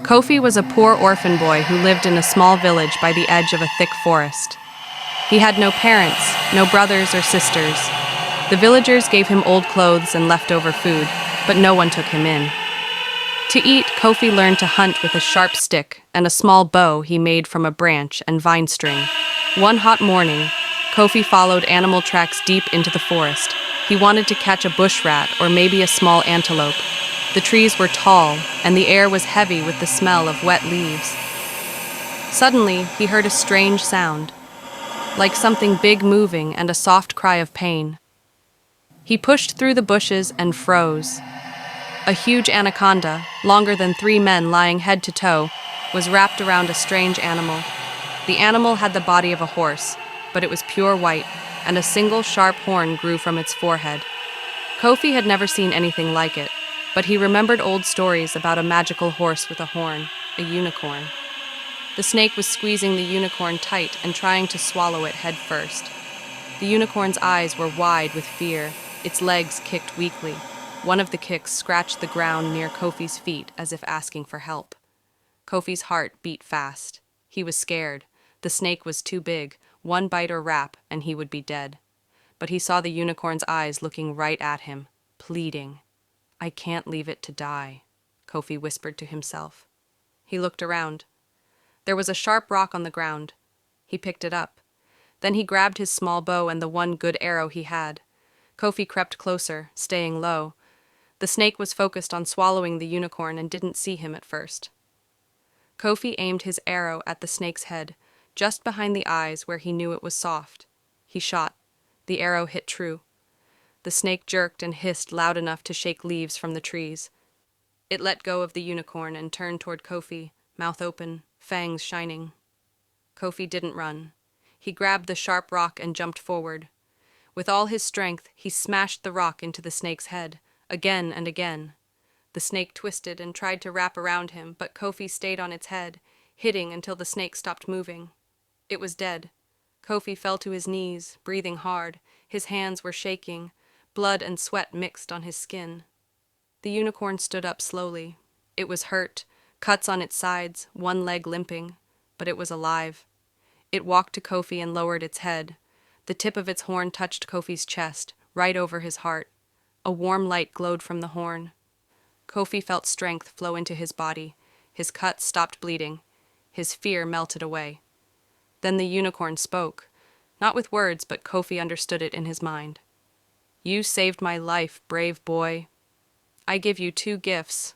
Kofi was a poor orphan boy who lived in a small village by the edge of a thick forest. He had no parents, no brothers or sisters. The villagers gave him old clothes and leftover food, but no one took him in. To eat, Kofi learned to hunt with a sharp stick and a small bow he made from a branch and vine string. One hot morning, Kofi followed animal tracks deep into the forest. He wanted to catch a bush rat or maybe a small antelope. The trees were tall, and the air was heavy with the smell of wet leaves. Suddenly, he heard a strange sound, like something big moving and a soft cry of pain. He pushed through the bushes and froze. A huge anaconda, longer than 3 men lying head to toe, was wrapped around a strange animal. The animal had the body of a horse, but it was pure white, and a single sharp horn grew from its forehead. Kofi had never seen anything like it, but he remembered old stories about a magical horse with a horn, a unicorn. The snake was squeezing the unicorn tight and trying to swallow it head first. The unicorn's eyes were wide with fear. Its legs kicked weakly. One of the kicks scratched the ground near Kofi's feet as if asking for help. Kofi's heart beat fast. He was scared. The snake was too big. One bite or rap, and he would be dead. But he saw the unicorn's eyes looking right at him, pleading. "I can't leave it to die," Kofi whispered to himself. He looked around. There was a sharp rock on the ground. He picked it up. Then he grabbed his small bow and the one good arrow he had. Kofi crept closer, staying low. The snake was focused on swallowing the unicorn and didn't see him at first. Kofi aimed his arrow at the snake's head, just behind the eyes where he knew it was soft. He shot. The arrow hit true. The snake jerked and hissed loud enough to shake leaves from the trees. It let go of the unicorn and turned toward Kofi, mouth open, fangs shining. Kofi didn't run. He grabbed the sharp rock and jumped forward. With all his strength, he smashed the rock into the snake's head, again and again. The snake twisted and tried to wrap around him, but Kofi stayed on its head, hitting until the snake stopped moving. It was dead. Kofi fell to his knees, breathing hard. His hands were shaking. Blood and sweat mixed on his skin. The unicorn stood up slowly. It was hurt, cuts on its sides, one leg limping, but it was alive. It walked to Kofi and lowered its head. The tip of its horn touched Kofi's chest, right over his heart. A warm light glowed from the horn. Kofi felt strength flow into his body. His cuts stopped bleeding. His fear melted away. Then the unicorn spoke. Not with words, but Kofi understood it in his mind. "You saved my life, brave boy. I give you 2 gifts.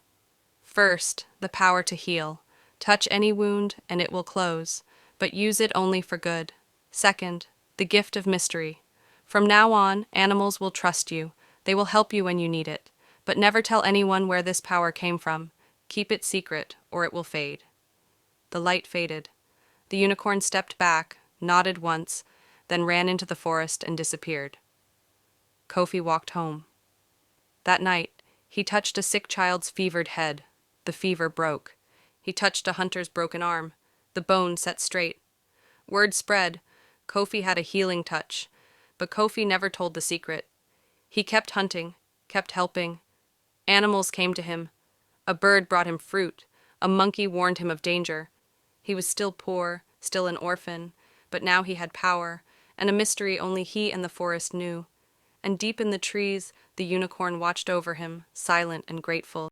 First, the power to heal. Touch any wound and it will close, but use it only for good. Second, the gift of mystery. From now on, animals will trust you. They will help you when you need it. But never tell anyone where this power came from. Keep it secret, or it will fade." The light faded. The unicorn stepped back, nodded once, then ran into the forest and disappeared. Kofi walked home. That night, he touched a sick child's fevered head. The fever broke. He touched a hunter's broken arm. The bone set straight. Word spread. Kofi had a healing touch. But Kofi never told the secret. He kept hunting, kept helping. Animals came to him. A bird brought him fruit. A monkey warned him of danger. He was still poor, still an orphan, but now he had power, and a mystery only he and the forest knew. And deep in the trees, the unicorn watched over him, silent and grateful.